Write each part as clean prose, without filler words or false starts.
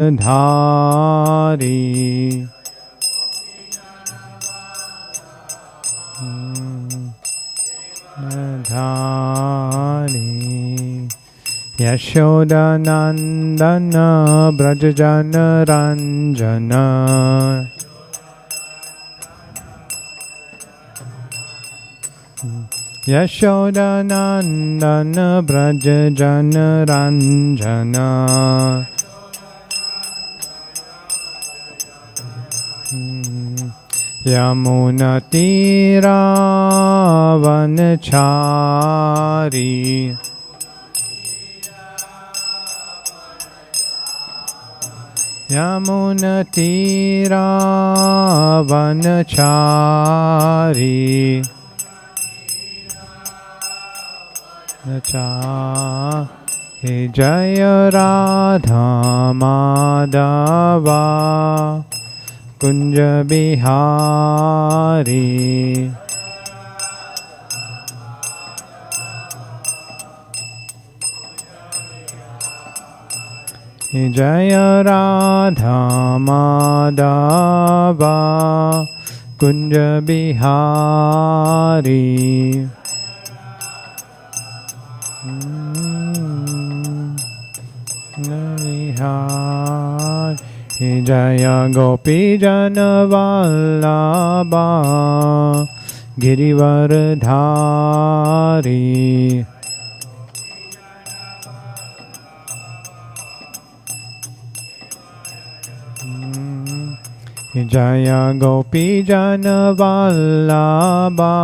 Dhari Dhari Yashoda Nandana Brajajana Ranjana Yashoda Nandana Brajajana Ranjana Yamuna Tira Vanachari Yamuna Tira Vanachari Jaya Radha Madhava Kunja Bihari Jaya Radha Madhava Kunja Bihari Jaya Gopi Jana Vallabha Girivardhari Jaya Gopi Jana Vallabha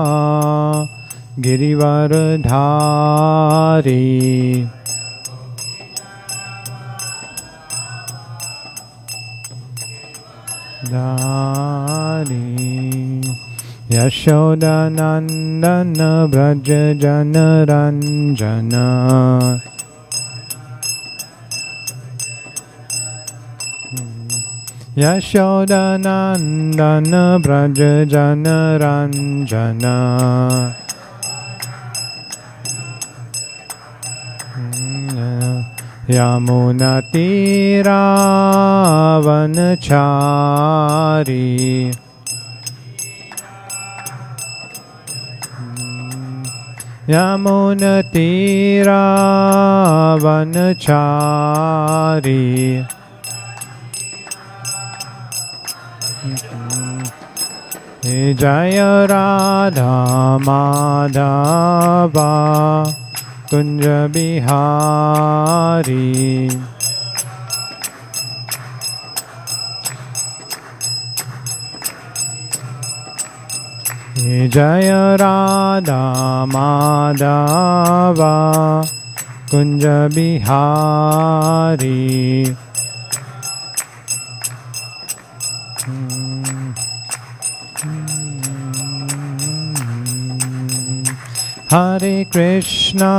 Girivardhari Yashoda Nandana Brajajana Ranjana Yashoda Nandana Brajajana Ranjana Yamuna Tira Vanachari Yamuna Tira Vanachari Jaya Radha Madhava Kunja Bihari Jaya Radha Madhava Kunja Bihari Hare Krishna,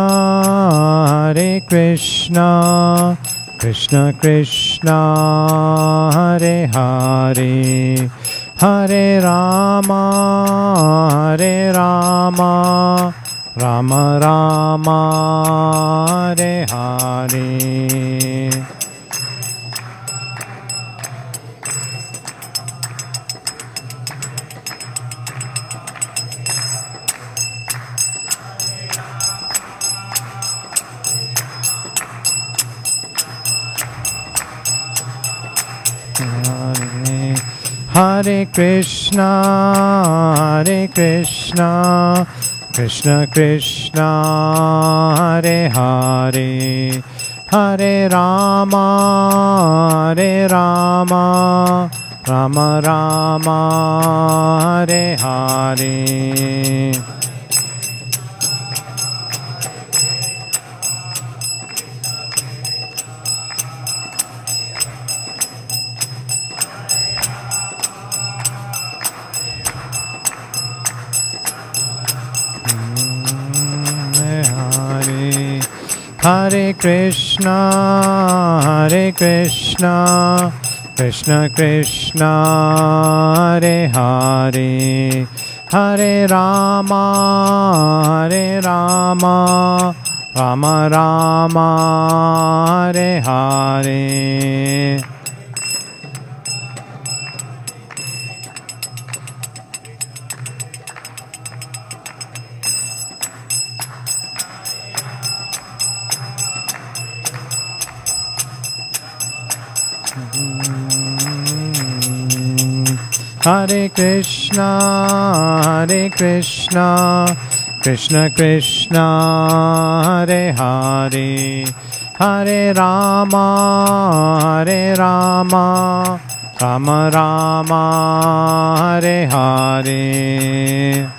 Hare Krishna, Krishna Krishna, Hare Hare, Hare Rama, Hare Rama, Rama Rama, Hare Hare. Hare Krishna, Hare Krishna, Krishna Krishna, Hare Hare, Hare Rama, Hare Rama, Rama Rama, Hare Hare. Hare Krishna, Hare Krishna, Krishna Krishna, Hare Hare, Hare Rama, Hare Rama, Rama Rama, Hare Hare. Hare Krishna, Krishna Krishna, Hare Hare, Hare Rama, Rama Rama, Hare Hare.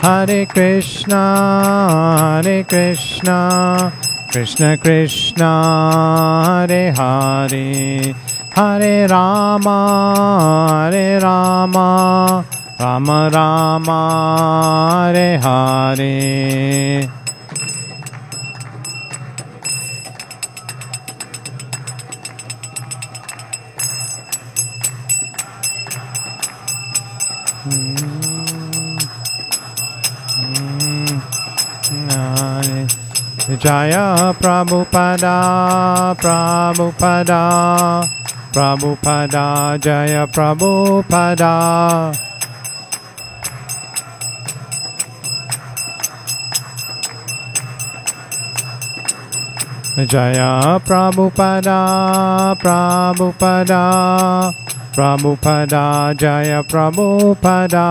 Hare Krishna, Krishna Krishna, Hare Hare, Hare Rama, Rama Rama, Hare Hare. Jaya Prabhupada, Prabhupada, Prabhupada, Jaya Prabhupada. Jaya Prabhupada, Prabhupada, Prabhupada, Jaya Prabhupada.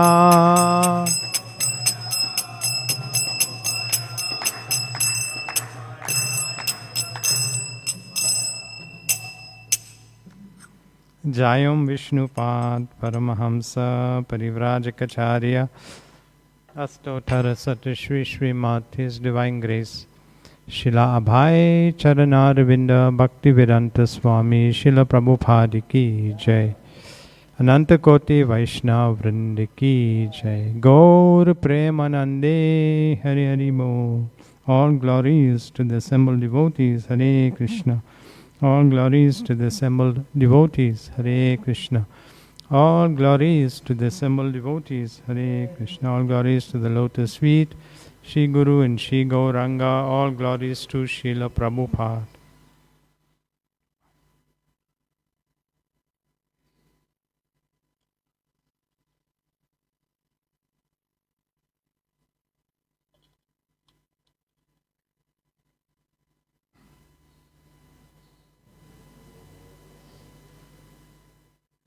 Jayam Vishnupad Paramahamsa Parivrajacharya Astottara Satishri Srimad His Divine Grace Shila Abhay Charanarvinda Bhaktivedanta Swami Shila Prabhupada Ki Jai Ananta Koti Vaishnav Vrindi Ki Jai Gaur Premanande Hari Hari Mo. All glories to the assembled devotees. Hare Krishna. All glories to the assembled devotees. Hare Krishna. All glories to the assembled devotees. Hare Krishna. All glories to the lotus feet, Shri Guru and Shri Gauranga. All glories to Srila Prabhupada.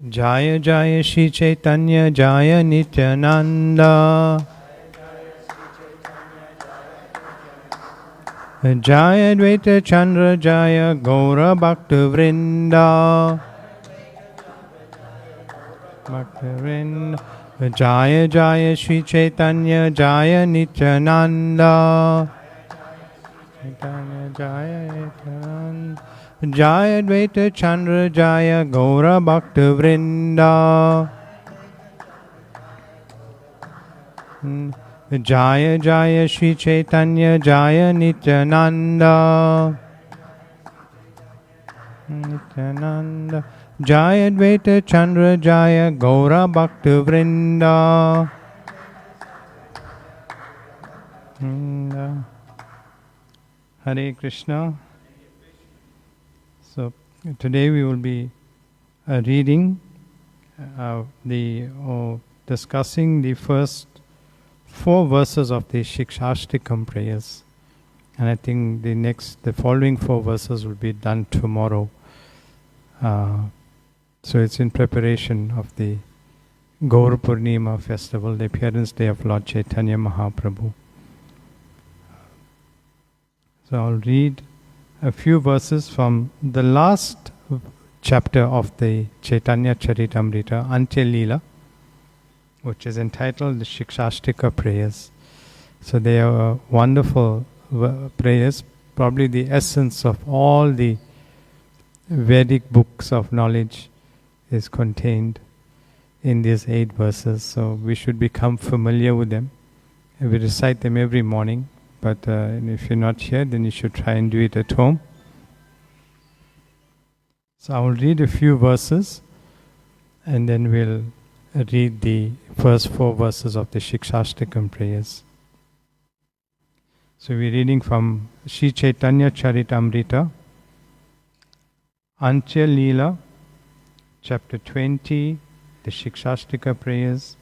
Jaya Jaya Shri Chaitanya Jaya Nityananda Jaya Dvaita Chandra Jaya Gaura Bhakta Vrinda Bhakta Vrinda Jaya Jaya Shri Chaitanya Jaya Nityananda Chaitanya Jaya Nityananda Jaya Dvaita Chandra Jaya Gaura Bhakta Vrinda Jaya Jaya Shri Chaitanya Jaya Nityananda Nityananda Jaya Dvaita Chandra Jaya Gaura Bhakta Vrinda Hare Krishna. So today we will be reading discussing the first 4 verses of the Siksastakam prayers, and I think the following 4 verses will be done tomorrow. So it's in preparation of the Gaur Purnima festival, the appearance day of Lord Chaitanya Mahaprabhu. So I'll read a few verses from the last chapter of the Chaitanya Charitamrita, Antya Leela, which is entitled the Siksastika prayers. So they are wonderful prayers, probably the essence of all the Vedic books of knowledge is contained in these 8 verses. So we should become familiar with them. We recite them every morning, but if you're not here, then you should try and do it at home. So I will read a few verses and then we'll read the first 4 verses of the Siksastakam prayers. So we're reading from Sri Chaitanya Charitamrita, Antya Leela, chapter 20, the Siksastakam prayers.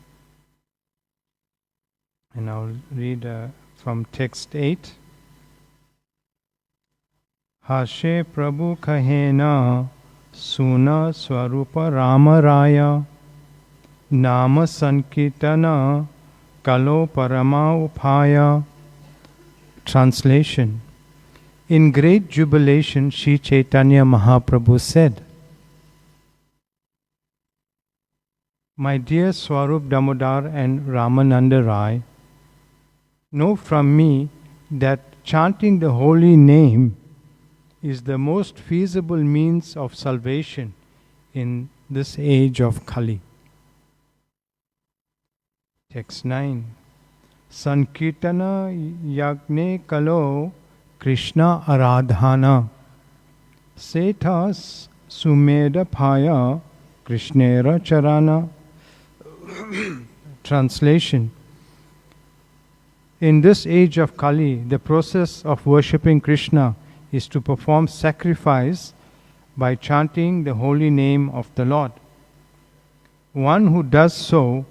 And I'll read from text 8. Hashe Prabhu kahena suna swarupa Rama Raya nama sankirtana kalo parama upaya. Translation. In great jubilation, Sri Chaitanya Mahaprabhu said, My dear Swarup Damodar and Ramananda Rai, know from me that chanting the holy name is the most feasible means of salvation in this age of Kali. Text 9. Sankirtana yagne kalo Krishna aradhana setas sumeda phaya Krishnera charana. Translation. In this age of Kali, the process of worshipping Krishna is to perform sacrifice by chanting the holy name of the Lord. One who does so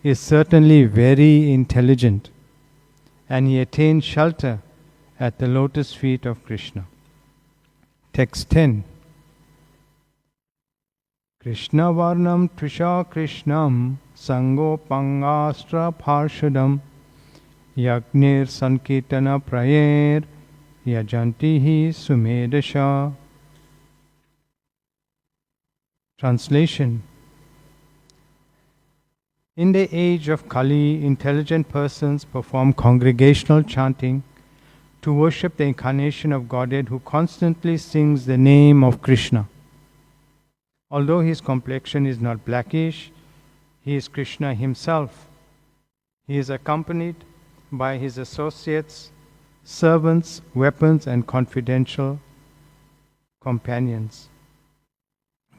is certainly very intelligent, and he attains shelter at the lotus feet of Krishna. Text 10. Krishna varnam trisha krishnam sango pangastra parshadam yagnir sankirtana prayer yajantihi sumedasha. Translation. In the age of Kali, intelligent persons perform congregational chanting to worship the incarnation of Godhead who constantly sings the name of Krishna. Although his complexion is not blackish, he is Krishna himself. He is accompanied by his associates, servants, weapons, and confidential companions.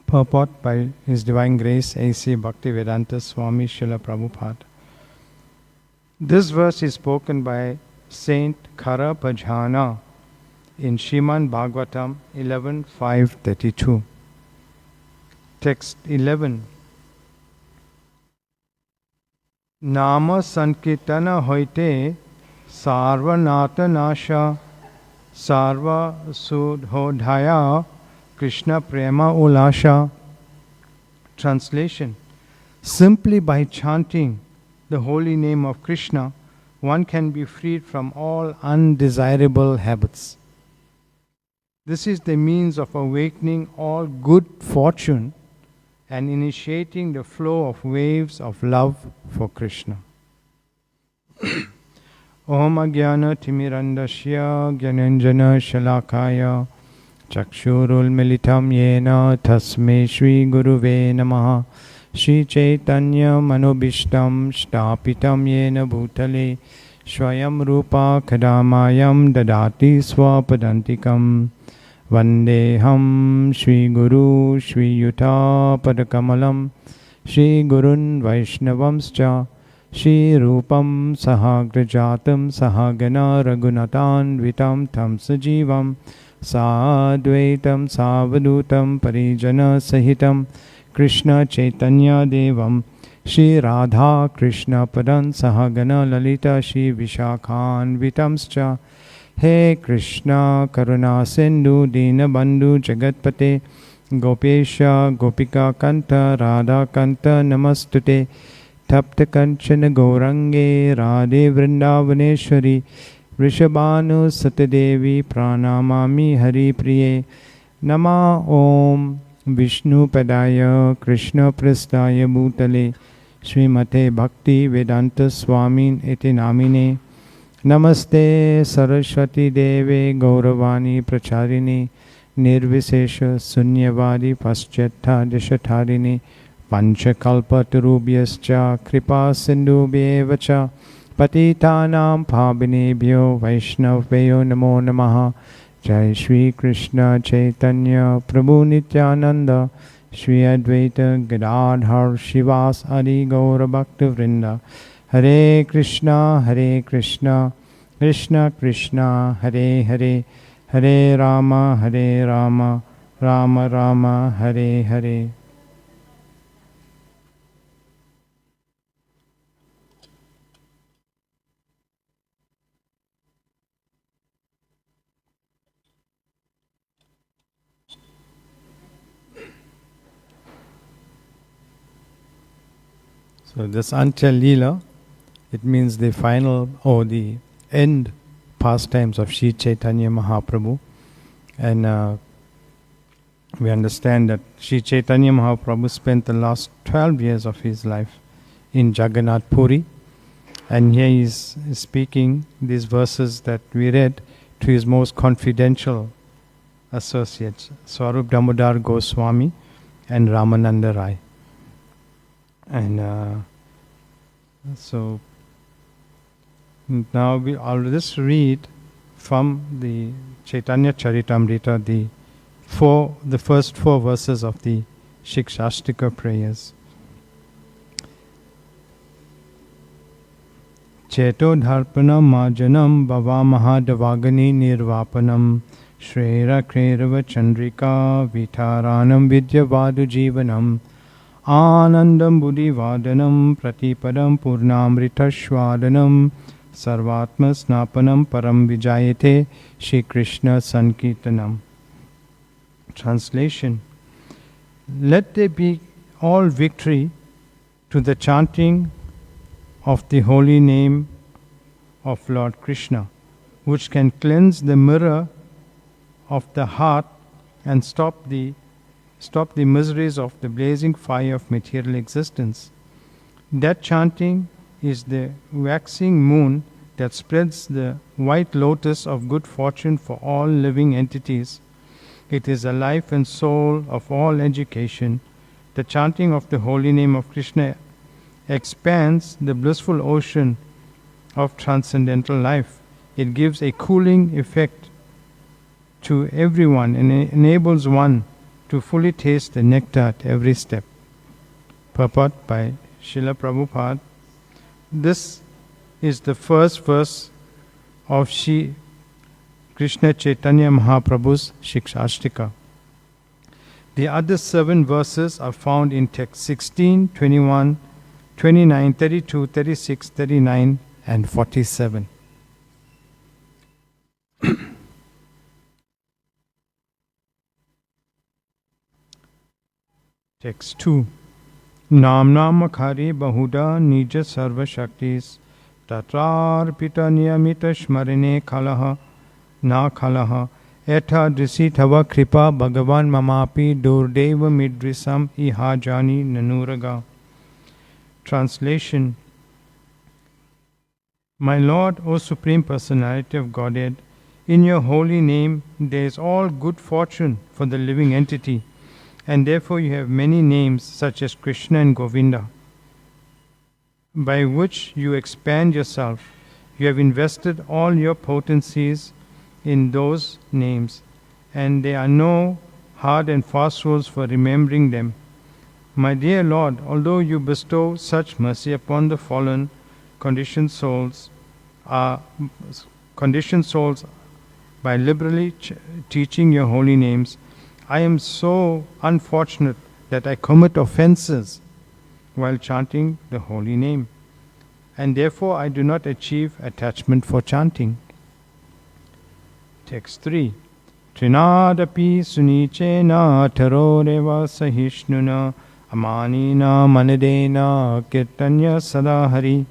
Purport by His Divine Grace A.C. Bhaktivedanta Swami Srila Prabhupada. This verse is spoken by Saint Khara Bhajana in Srimad Bhagavatam 11.5.32. Text 11. Nama sankirtana hoite sarvanata nasha sarva sudhodhaya Krishna prema ulasha. Translation. Simply by chanting the holy name of Krishna, one can be freed from all undesirable habits. This is the means of awakening all good fortune and initiating the flow of waves of love for Krishna. Om Agyana Timirandasya Gyananjana Shalakaya Chakshurul Militam Yena Tasme Shri Guruve Namaha Shri Chaitanya Manobishtam Shtapitam Yena Bhutale Swayam Rupa Kadamayam Dadati Swapadantikam Vandeham Shri Guru Shri Yuta Padakamalam Shri Gurun Vaishnavamscha Shri Rupam Sahagrajatam Sahagana Raghunatan Vitam Tam Sajivam Sadvaitam Savadutam Parijana Sahitam Krishna Chaitanya Devam Shri Radha Krishna Padan Sahagana Lalita Shri Vishakhan Vitamscha. He Krishna Karuna Sindhu Dina Bandhu Jagatpate Gopesha Gopika Kanta Radha Kanta Namastute Tapta Kanchana Gaurange Radhe Vrindavaneshwari Vrishabhanu Satadevi Pranamami Hari Priye Nama Om Vishnu Padaya Krishna Prastaya Bhutale Srimate Bhakti Vedanta Swamin Iti Namine Namaste Saraswati Deve Gauravani Pracharini Nirvisesha Sunyavadi Paschetta Dishatharini Panchakalpa Turubhyascha Kripa Sindhubhyevacha Patitanam Pabhinebhyo Vaishnavveyo Namo Namaha. Jai Shri Krishna Chaitanya Prabhu Nityananda Shri Advaita Gadadhar Shivas Adi Gaura Bhakta Vrinda. Hare Krishna Krishna Krishna Hare Hare Hare Rama Rama Rama Hare Hare. So this Antya Leela, it means the final or the end pastimes of Sri Chaitanya Mahaprabhu. And we understand that Sri Chaitanya Mahaprabhu spent the last 12 years of his life in Jagannath Puri. And here he is speaking these verses that we read to his most confidential associates, Swarup Damodar Goswami and Ramananda Rai. And so now I'll just read from the Chaitanya Charitamrita the first 4 verses of the Siksastakam prayers. Cheto dharpanam majanam bhava mahadavagani nirvapanam shrera krerava chandrika vitaranam vidyavadu jivanam Anandam buddhi vadanam pratipadam purnamrita shwadanam sarvatma snapanam param vijayate Shri Krishna sankirtanam. Translation. Let there be all victory to the chanting of the holy name of Lord Krishna, which can cleanse the mirror of the heart and stop the miseries of the blazing fire of material existence. That chanting is the waxing moon that spreads the white lotus of good fortune for all living entities. It is the life and soul of all education. The chanting of the holy name of Krishna expands the blissful ocean of transcendental life. It gives a cooling effect to everyone and enables one to fully taste the nectar at every step. Purport by Srila Prabhupada. This is the first verse of Shri Krishna Chaitanya Mahaprabhu's Siksastakam. The other 7 verses are found in text 16, 21, 29, 32, 36, 39 and 47. Text 2. Nam Nam Khari Bahuda Nija Sarva Shaktis Tatrarpita Niyamita Shmarine Khalaha Na Khalaha Etha Drisi Thava Kripa Bhagavan Mamapi Durdeva Midrisam Ihajani Nanuraga. Translation. My Lord, O Supreme Personality of Godhead, in your holy name there is all good fortune for the living entity, and therefore you have many names such as Krishna and Govinda, by which you expand yourself. You have invested all your potencies in those names, and there are no hard and fast rules for remembering them. My dear Lord, although you bestow such mercy upon the fallen, conditioned souls by liberally teaching your holy names, I am so unfortunate that I commit offenses while chanting the holy name, and therefore I do not achieve attachment for chanting. Text 3. Trinadapi sunichena taroreva sahishnuna amanina manadena kirtanya sadahari.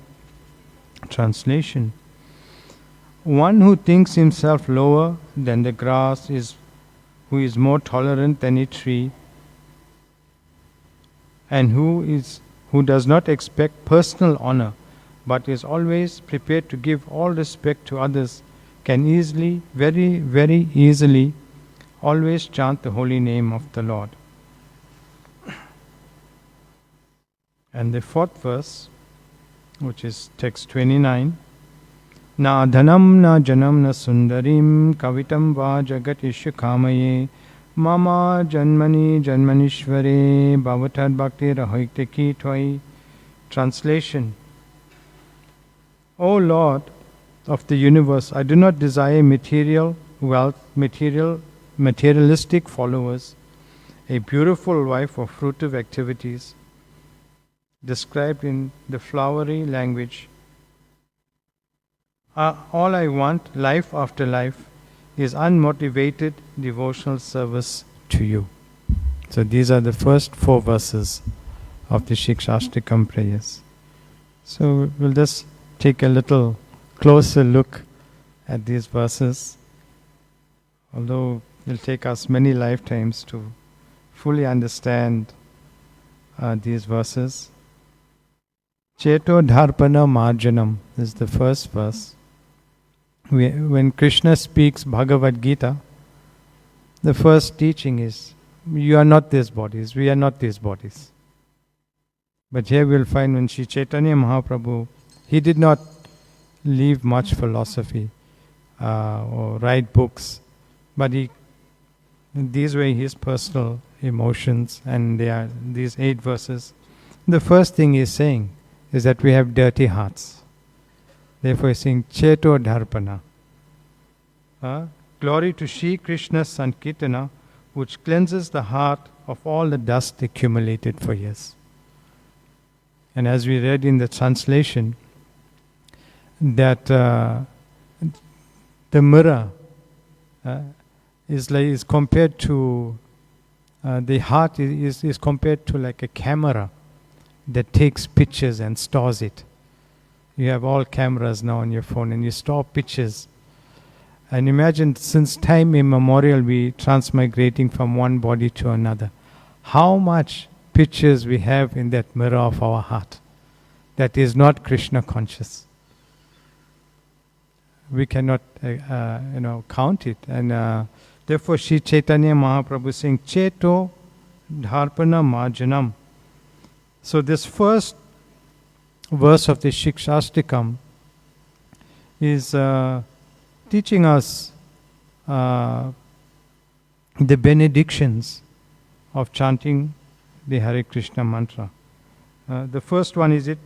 Translation. One who thinks himself lower than the grass who is more tolerant than a tree, and who does not expect personal honor, but is always prepared to give all respect to others, can easily, very, very easily, always chant the holy name of the Lord. And the 4th verse, which is text 29. Na dhanam na janam na sundarim kavitam va jagatishu kamaye mama janmani janmanishvare bhavatad bhakti rahoiteki tvai. Translation. O Lord of the universe, I do not desire material wealth, materialistic followers, a beautiful wife of fruitive activities, described in the flowery language. All I want, life after life, is unmotivated devotional service to you. So these are the first 4 verses of the Siksastakam prayers. So we'll just take a little closer look at these verses, although it will take us many lifetimes to fully understand these verses. Cheto Dharpana Marjanam is the first verse. When Krishna speaks Bhagavad Gita, the first teaching is, you are not these bodies, we are not these bodies. But here we'll find when Sri Chaitanya Mahaprabhu, he did not leave much philosophy or write books, but these were his personal emotions, and they are these 8 verses. The first thing he's saying is that we have dirty hearts. Therefore he's saying, Cheto Dharpana. Glory to Shri Krishna's Sankirtana, which cleanses the heart of all the dust accumulated for years. And as we read in the translation, that the mirror is compared to, the heart is compared to like a camera that takes pictures and stores it. You have all cameras now on your phone and you store pictures. And imagine, since time immemorial we transmigrating from one body to another. How much pictures we have in that mirror of our heart that is not Krishna conscious. We cannot count it. And therefore Sri Chaitanya Mahaprabhu is saying, Cheto Dharpana Marjanam. So this first verse of the Siksastakam is teaching us the benedictions of chanting the Hare Krishna mantra. The first one is it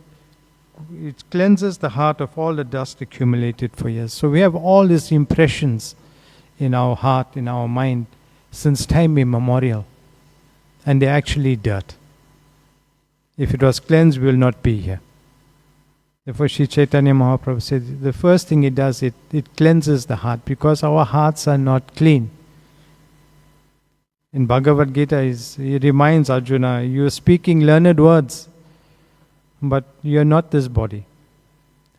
cleanses the heart of all the dust accumulated for years. So we have all these impressions in our heart, in our mind, since time immemorial, and they're actually dirt. If it was cleansed, we will not be here. Therefore, Sri Chaitanya Mahaprabhu said, the first thing it does, it cleanses the heart, because our hearts are not clean. In Bhagavad Gita, he reminds Arjuna, you are speaking learned words, but you are not this body.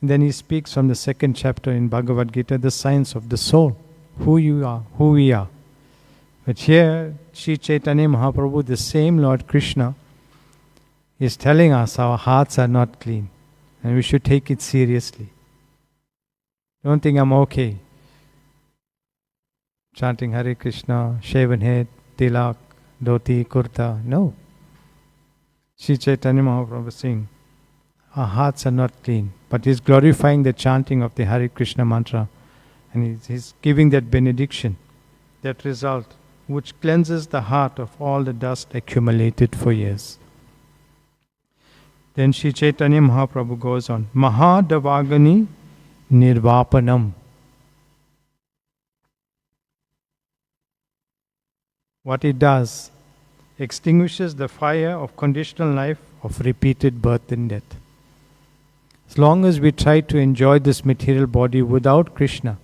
And then he speaks from the 2nd chapter in Bhagavad Gita, the science of the soul, who you are, who we are. But here, Sri Chaitanya Mahaprabhu, the same Lord Krishna, is telling us our hearts are not clean. And we should take it seriously. Don't think I'm okay chanting Hare Krishna, shaven head, tilak, dhoti, kurta. No. Sri Chaitanya Mahaprabhu is saying, our hearts are not clean. But he's glorifying the chanting of the Hare Krishna mantra. And he's giving that benediction, that result, which cleanses the heart of all the dust accumulated for years. Then Sri Chaitanya Mahaprabhu goes on, Mahadavagani Nirvapanam. What it does, extinguishes the fire of conditional life of repeated birth and death. As long as we try to enjoy this material body without Krishna,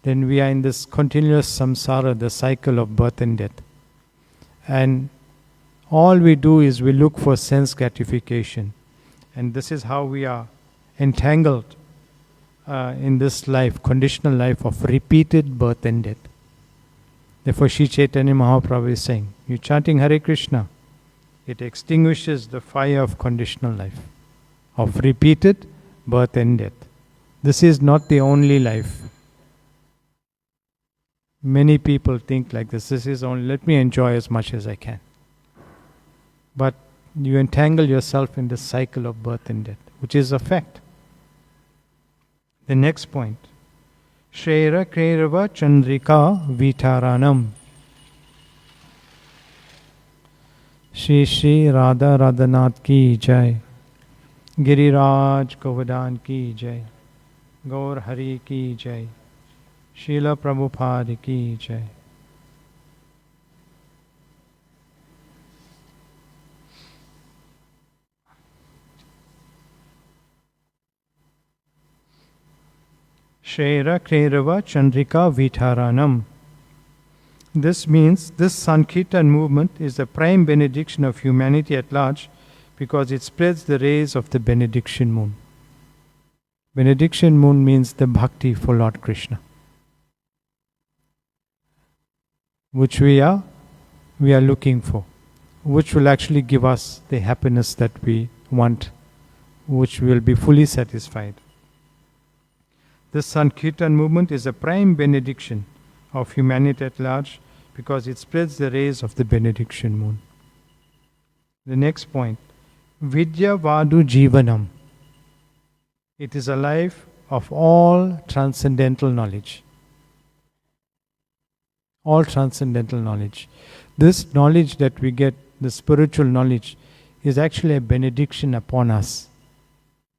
then we are in this continuous samsara, the cycle of birth and death. And all we do is we look for sense gratification. And this is how we are entangled in this life, conditional life of repeated birth and death. Therefore, Sri Chaitanya Mahaprabhu is saying, you chanting Hare Krishna, it extinguishes the fire of conditional life, of repeated birth and death. This is not the only life. Many people think like this. This is only, let me enjoy as much as I can. But you entangle yourself in the cycle of birth and death, which is a fact. The next point. Shrera Kairava Chandrika Vitaranam. Shri Shri Radha Radhanath Ki Jai. Giriraj Govardhan Ki Jai. Gaur Hari Ki Jai. Srila Prabhupada Ki Jai. Shera Krerava Chandrika Vitharanam. This means this Sankirtan movement is the prime benediction of humanity at large because it spreads the rays of the benediction moon. Benediction moon means the bhakti for Lord Krishna, which we are looking for, which will actually give us the happiness that we want, which will be fully satisfied. This Sankirtan movement is a prime benediction of humanity at large because it spreads the rays of the benediction moon. The next point, Vidya Vadu Jivanam. It is a life of all transcendental knowledge. All transcendental knowledge. This knowledge that we get, the spiritual knowledge, is actually a benediction upon us.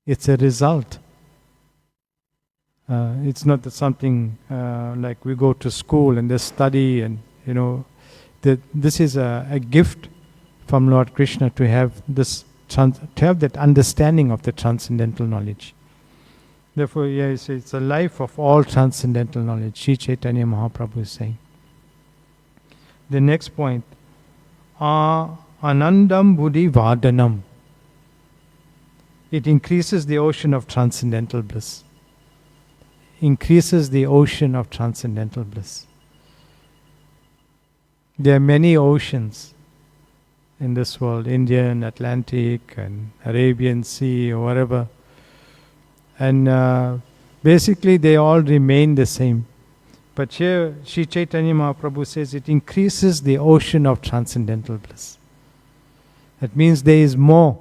It's a result. It's not something like we go to school and they study and this is a gift from Lord Krishna to have that understanding of the transcendental knowledge. Therefore, it's a life of all transcendental knowledge. Sri Chaitanya Mahaprabhu is saying. The next point, Anandam Buddhi Vadanam. It increases the ocean of transcendental bliss. Increases the ocean of transcendental bliss. There are many oceans in this world, Indian, Atlantic, and Arabian Sea, or whatever. And basically they all remain the same. But here, Sri Chaitanya Mahaprabhu says it increases the ocean of transcendental bliss. That means there is more.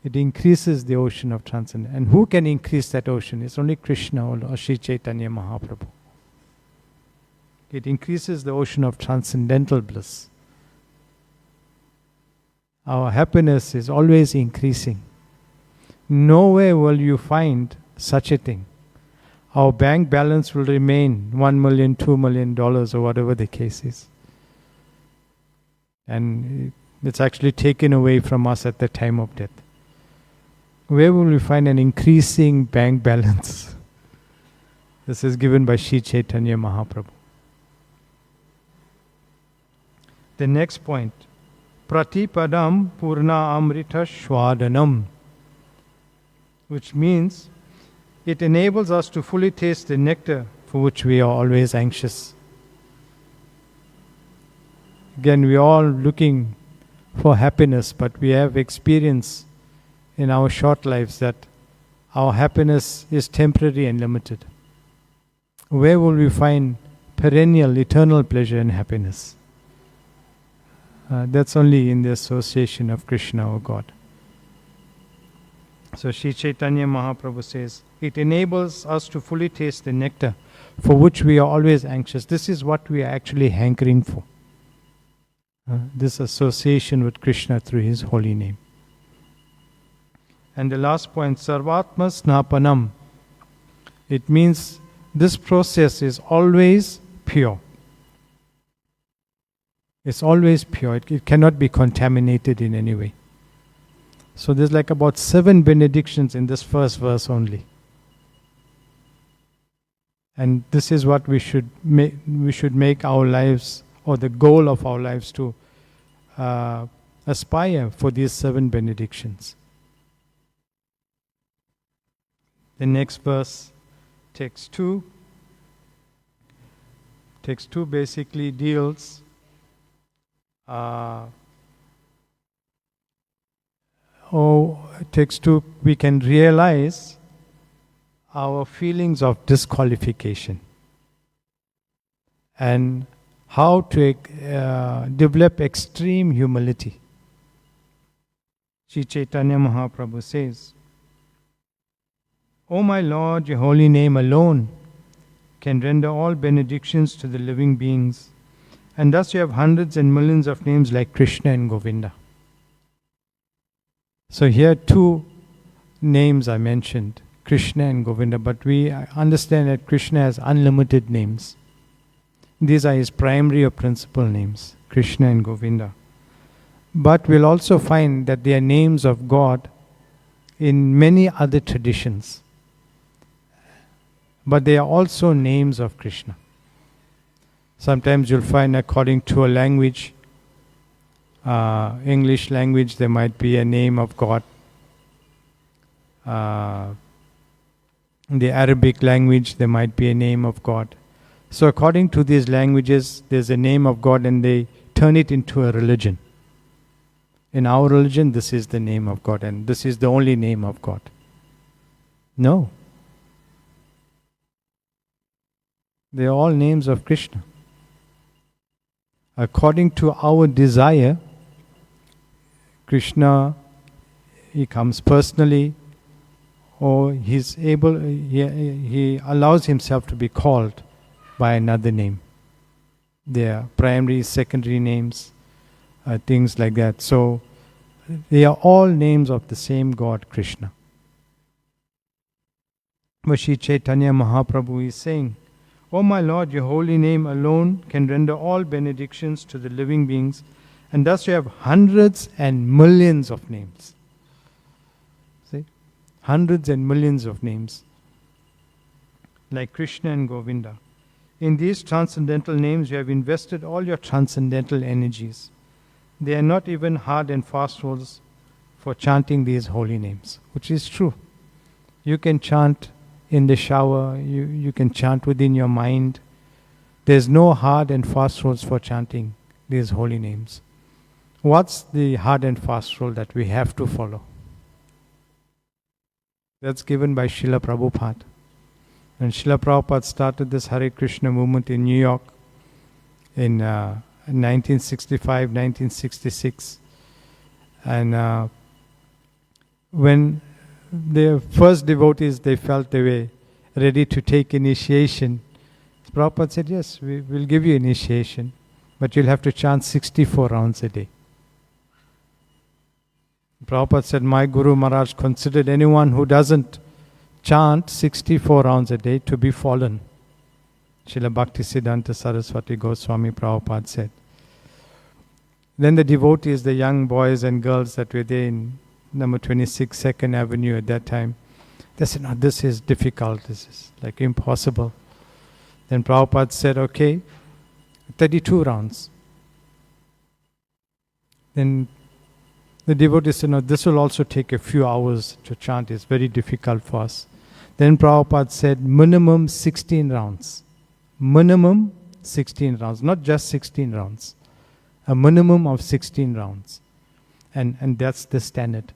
It increases the ocean of transcendental. And who can increase that ocean? It's only Krishna or Sri Chaitanya Mahaprabhu. It increases the ocean of transcendental bliss. Our happiness is always increasing. Nowhere will you find such a thing. Our bank balance will remain $1 million, $2 million, or whatever the case is. And it's actually taken away from us at the time of death. Where will we find an increasing bank balance? This is given by Sri Chaitanya Mahaprabhu. The next point, Pratipadam Purna Amrita Shwadanam, which means it enables us to fully taste the nectar for which we are always anxious. Again, we are all looking for happiness, but we have experience in our short lives that our happiness is temporary and limited. Where will we find perennial, eternal pleasure and happiness? That's only in the association of Krishna or God. So Sri Chaitanya Mahaprabhu says, it enables us to fully taste the nectar for which we are always anxious. This is what we are actually hankering for. This association with Krishna through His holy name. And the last point, Sarvatma Snapanam. It means this process is always pure. It's always pure. It cannot be contaminated in any way. So there's like about 7 benedictions in this first verse only. And this is what we should make our lives, or the goal of our lives, to aspire for these 7 benedictions. The next verse, text 2. Text 2 basically deals text 2, we can realize our feelings of disqualification and how to develop extreme humility. Sri Chaitanya Mahaprabhu says, O my Lord, your holy name alone can render all benedictions to the living beings, and thus you have hundreds and millions of names like Krishna and Govinda. So here 2 names are mentioned, Krishna and Govinda, but we understand that Krishna has unlimited names. These are his primary or principal names, Krishna and Govinda. But we'll also find that they are names of God in many other traditions. but they are also names of Krishna. Sometimes you'll find, according to a language, English language, there might be a name of God. In the Arabic language, there might be a name of God. So according to these languages, there's a name of God, and they turn it into a religion. In our religion, this is the name of God, and this is the only name of God. No. They are all names of Krishna. According to our desire, Krishna, he comes personally, or he allows himself to be called by another name. There are primary, secondary names, things like that. So they are all names of the same God, Krishna. But Sri Chaitanya Mahaprabhu is saying, "O my Lord, your holy name alone can render all benedictions to the living beings, and thus you have hundreds and millions of names." See? Hundreds and millions of names, like Krishna and Govinda. In these transcendental names, you have invested all your transcendental energies. They are not even hard and fast rules for chanting these holy names, which is true. You can chant in the shower, you can chant within your mind. There's no hard and fast rules for chanting these holy names. What's the hard and fast rule that we have to follow? That's given by Srila Prabhupada. And Srila Prabhupada started this Hare Krishna movement in New York in 1965, 1966. And when the first devotees, they felt they were ready to take initiation, Prabhupada said, yes, we will give you initiation, but you'll have to chant 64 rounds a day. Prabhupada said, my Guru Maharaj considered anyone who doesn't chant 64 rounds a day to be fallen. Srila Bhaktisiddhanta Saraswati Goswami Prabhupada said. Then the devotees, the young boys and girls that were there in number 26 2nd Avenue at that time, they said, no, this is difficult, this is like impossible. Then Prabhupada said, okay, 32 rounds. Then the devotees said, no, this will also take a few hours to chant, it's very difficult for us. Then Prabhupada said, minimum 16 rounds. Minimum 16 rounds, not just 16 rounds. A minimum of 16 rounds. And that's the standard.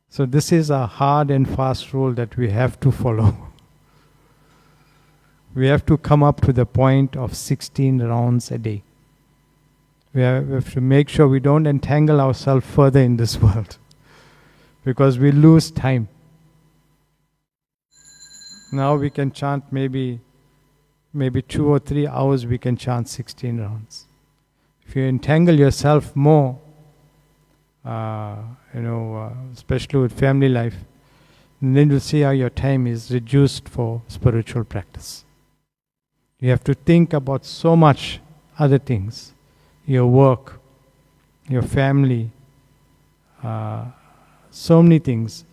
So this is a hard and fast rule that we have to follow. We have to come up to the point of 16 rounds a day. We have to make sure we don't entangle ourselves further in this world, because we lose time. Now we can chant maybe 2 or 3 hours, we can chant 16 rounds. If you entangle yourself more, especially with family life, then you'll see how your time is reduced for spiritual practice. You have to think about so much other things, your work, your family, so many things.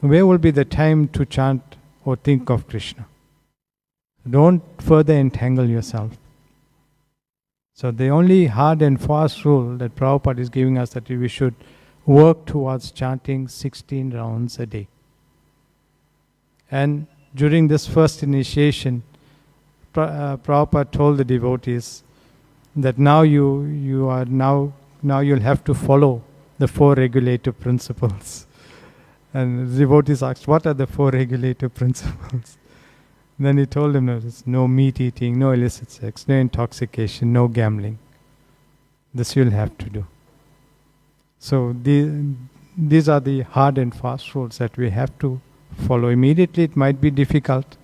Where will be the time to chant or think of Krishna? Don't further entangle yourself. So the only hard and fast rule that Prabhupada is giving us, that we should work towards chanting 16 rounds a day. And during this first initiation, Prabhupada told the devotees that now you'll have to follow the 4 regulative principles. And the devotees asked, what are the 4 regulative principles? Then he told them, there's no meat eating, no illicit sex, no intoxication, no gambling. This you'll have to do. So these are the hard and fast rules that we have to follow. Immediately it might be difficult,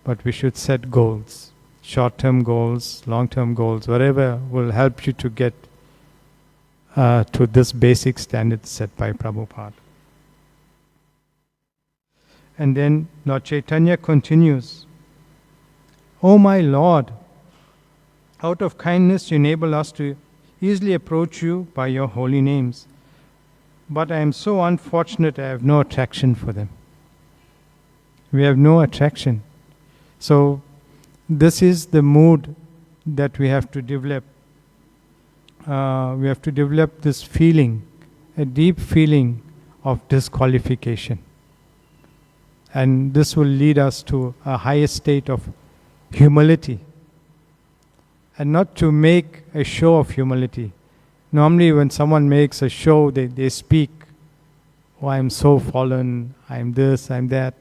but we should set goals. Short-term goals, long-term goals, whatever will help you to get to this basic standard set by Prabhupada. And then Lord Chaitanya continues, O my Lord, out of kindness you enable us to easily approach you by your holy names. But I am so unfortunate I have no attraction for them. We have no attraction. So this is the mood that we have to develop. We have to develop this feeling, a deep feeling of disqualification. And this will lead us to a higher state of humility. And not to make a show of humility. Normally when someone makes a show, they speak, oh, I'm so fallen, I'm this, I'm that.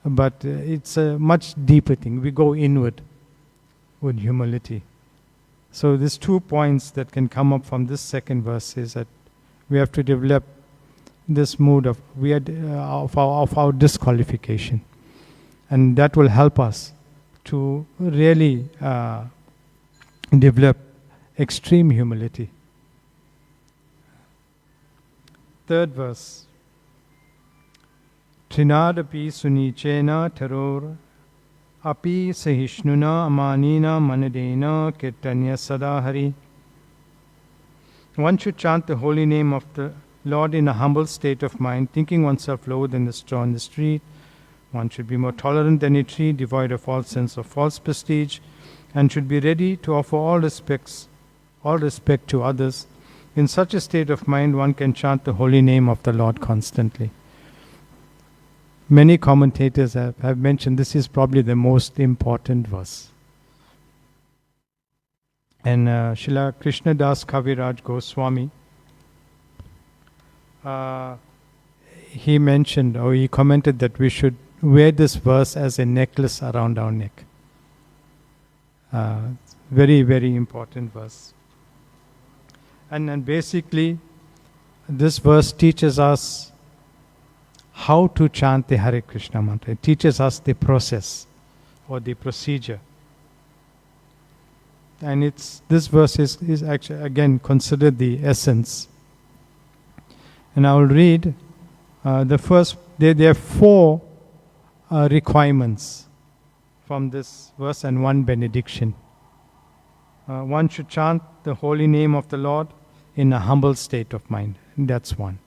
But it's a much deeper thing. We go inward with humility. So these 2 points that can come up from this second verse is that we have to develop this mood of our disqualification. And that will help us to really develop extreme humility. Third verse. Trinadapi sunichena teror api sahishnuna amanina manadena kirtanya sadahari. One should chant the holy name of the Lord in a humble state of mind, thinking oneself lower than the straw in the street. One should be more tolerant than a tree, devoid of all sense of false prestige, and should be ready to offer all respect to others. In such a state of mind, one can chant the holy name of the Lord constantly. Many commentators have mentioned this is probably the most important verse. And Srila Krishnadas Kaviraj Goswami, he mentioned, or he commented that we should wear this verse as a necklace around our neck. Very, very important verse. And basically, this verse teaches us how to chant the Hare Krishna mantra. It teaches us the process or the procedure. And this verse is actually, again, considered the essence. And I will read the first, there are 4 requirements from this verse and 1 benediction. One should chant the holy name of the Lord in a humble state of mind. That's 1.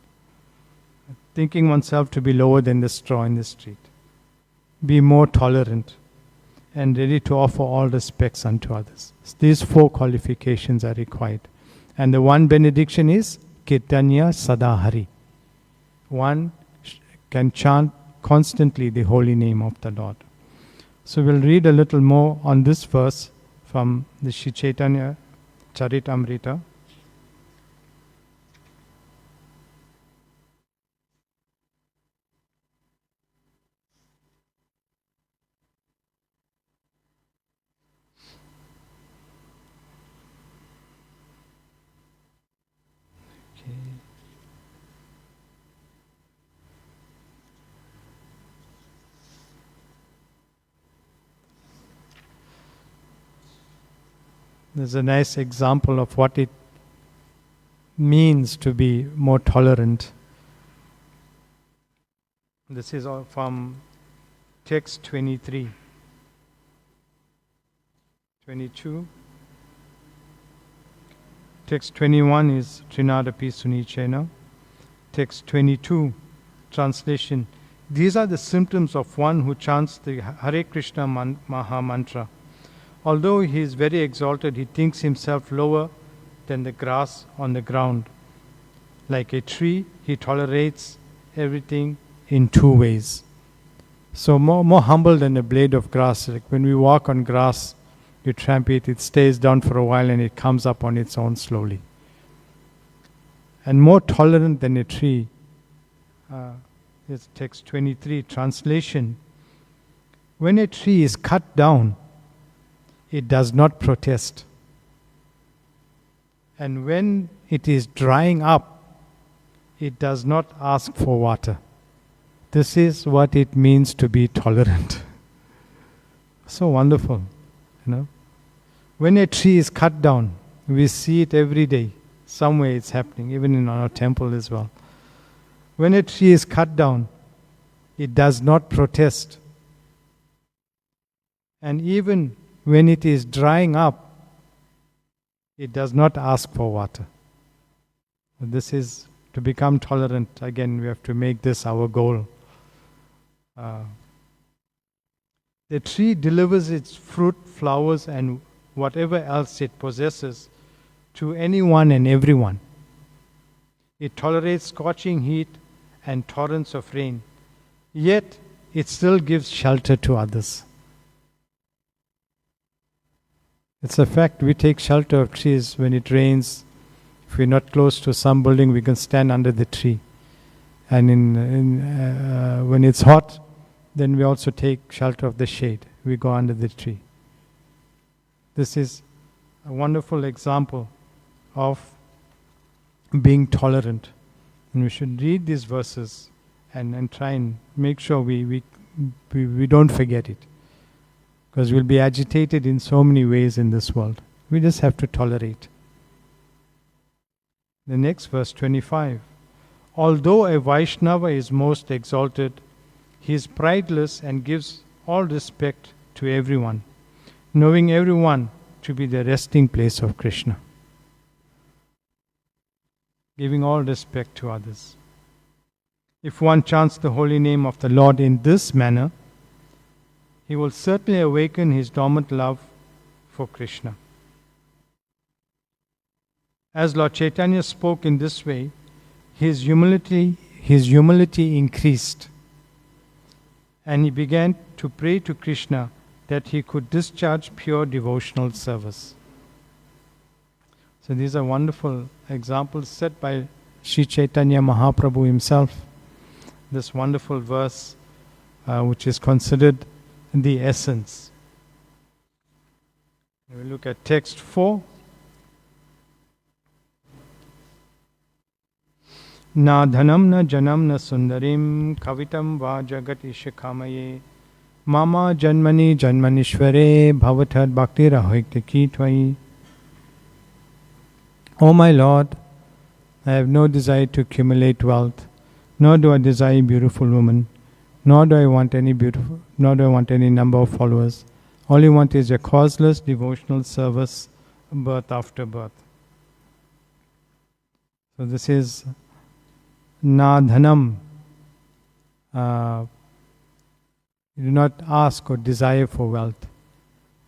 Thinking oneself to be lower than the straw in the street. Be more tolerant and ready to offer all respects unto others. These 4 qualifications are required. And the 1 benediction is Kirtanya Sadahari. One can chant constantly the holy name of the Lord. So we'll read a little more on this verse from the Sri Chaitanya Charitamrita. There's a nice example of what it means to be more tolerant. This is all from text 23, 22. Text 21 is Trinadapi Sunichena. Text 22, translation. These are the symptoms of one who chants the Hare Krishna Maha Mantra. Although he is very exalted, he thinks himself lower than the grass on the ground. Like a tree, he tolerates everything in 2 ways. So more humble than a blade of grass. Like when we walk on grass, you tramp it, it stays down for a while and it comes up on its own slowly. And more tolerant than a tree. It's text 23, translation. When a tree is cut down, it does not protest. And when it is drying up, it does not ask for water. This is what it means to be tolerant. So wonderful, you know. When a tree is cut down, we see it every day. Somewhere it's happening, even in our temple as well. When a tree is cut down, it does not protest. And even when it is drying up, it does not ask for water. This is to become tolerant. Again, we have to make this our goal. The tree delivers its fruit, flowers, and whatever else it possesses to anyone and everyone. It tolerates scorching heat and torrents of rain, yet it still gives shelter to others. It's a fact, we take shelter of trees when it rains. If we're not close to some building, we can stand under the tree. And when it's hot, then we also take shelter of the shade. We go under the tree. This is a wonderful example of being tolerant. And we should read these verses and try and make sure we don't forget it. Because we'll be agitated in so many ways in this world. We just have to tolerate. The next verse, 25. Although a Vaishnava is most exalted, he is prideless and gives all respect to everyone, knowing everyone to be the resting place of Krishna. Giving all respect to others. If one chants the holy name of the Lord in this manner, he will certainly awaken his dormant love for Krishna. As Lord Chaitanya spoke in this way, his humility increased, and he began to pray to Krishna that he could discharge pure devotional service. So these are wonderful examples set by Sri Chaitanya Mahaprabhu himself. This wonderful verse, which is considered the essence. We look at text 4. Na dhanam na janam na sundarim kavitam va jagati shikamaye mama janmani janmanishvare bhavatad bhakti rahoiktaki tvai. O my Lord, I have no desire to accumulate wealth, nor do I desire beautiful women, nor do I want any number of followers. All I want is a causeless devotional service, birth after birth. So this is na dhanam. You do not ask or desire for wealth.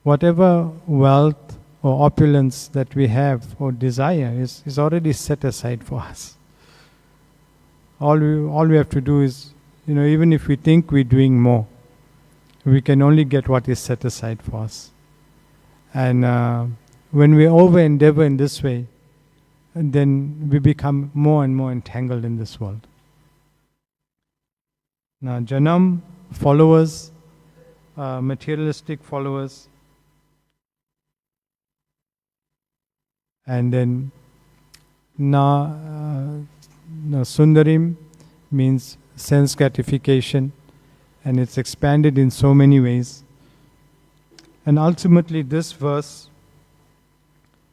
Whatever wealth or opulence that we have or desire is already set aside for us. All we have to do is, even if we think we're doing more, we can only get what is set aside for us. And when we over-endeavor in this way, then we become more and more entangled in this world. Now, Janam, followers, materialistic followers, and then Sundarim means sense gratification, and it's expanded in so many ways. And ultimately this verse,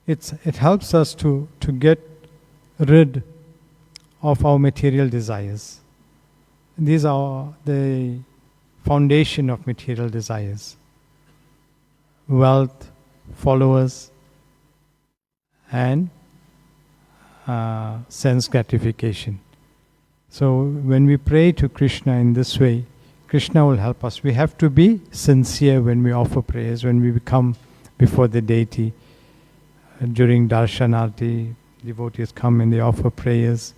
it helps us to get rid of our material desires. These are the foundation of material desires. Wealth, followers, and sense gratification. So when we pray to Krishna in this way, Krishna will help us. We have to be sincere when we offer prayers, when we come before the deity. During Darshanarti, devotees come and they offer prayers.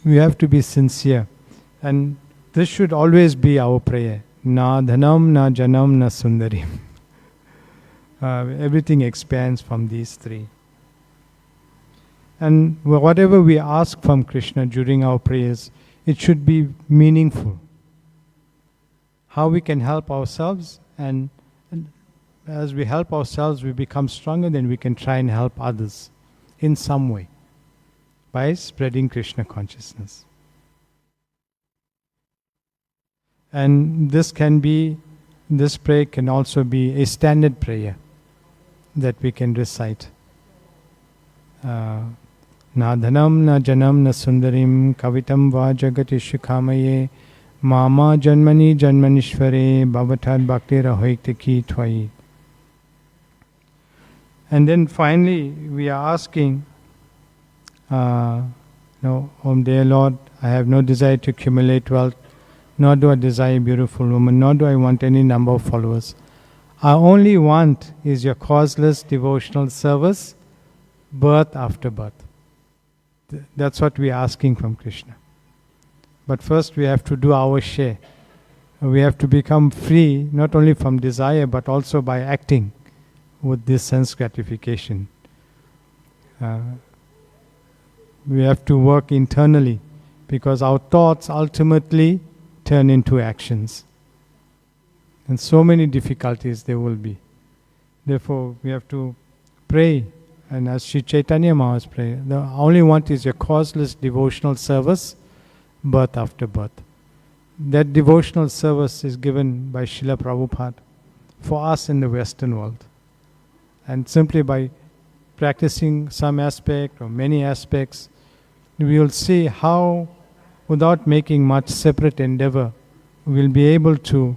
We have to be sincere. And this should always be our prayer. Na dhanam, na janam, na sundarim. Everything expands from these three. And whatever we ask from Krishna during our prayers, it should be meaningful. How we can help ourselves, and as we help ourselves, we become stronger, then we can try and help others in some way by spreading Krishna consciousness. And this prayer can also be a standard prayer that we can recite. Na dhanam, na janam, na sundarim, kavitam va jagati shikamaye, mama janmani janmanishvare, bhavatad bhakti rahoiktaki tvai. And then finally, we are asking, Om dear Lord, I have no desire to accumulate wealth, nor do I desire a beautiful woman, nor do I want any number of followers. I only want is your causeless devotional service, birth after birth. That's what we are asking from Krishna. But first we have to do our share. We have to become free, not only from desire, but also by acting with this sense gratification. We have to work internally, because our thoughts ultimately turn into actions. And so many difficulties there will be. Therefore, we have to pray. And as Sri Chaitanya Maharaj prayed, the only one is your causeless devotional service, birth after birth. That devotional service is given by Srila Prabhupada for us in the Western world. And simply by practicing some aspect or many aspects, we will see how, without making much separate endeavor, we will be able to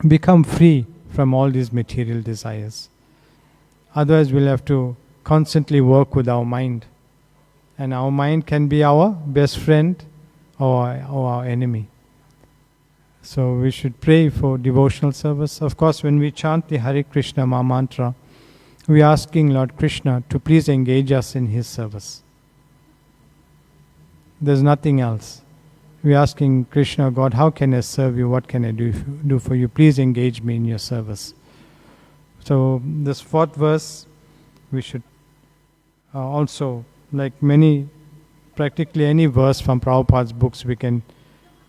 become free from all these material desires. Otherwise, we'll have to constantly work with our mind. And our mind can be our best friend or our enemy. So we should pray for devotional service. Of course, when we chant the Hare Krishna Maha Mantra, we are asking Lord Krishna to please engage us in His service. There's nothing else. We are asking Krishna, God, how can I serve you? What can I do for you? Please engage me in your service. So this fourth verse, we should also, like practically any verse from Prabhupada's books, we can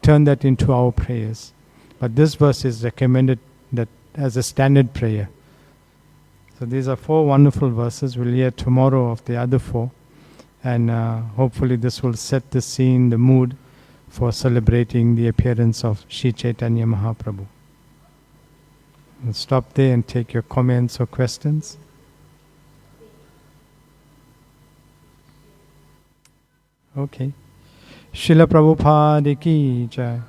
turn that into our prayers. But this verse is recommended that as a standard prayer. So these are 4 wonderful verses. We'll hear tomorrow of the other 4. And hopefully this will set the scene, the mood for celebrating the appearance of Sri Chaitanya Mahaprabhu. We'll stop there and take your comments or questions. Okay. Srila Prabhupada ki jai.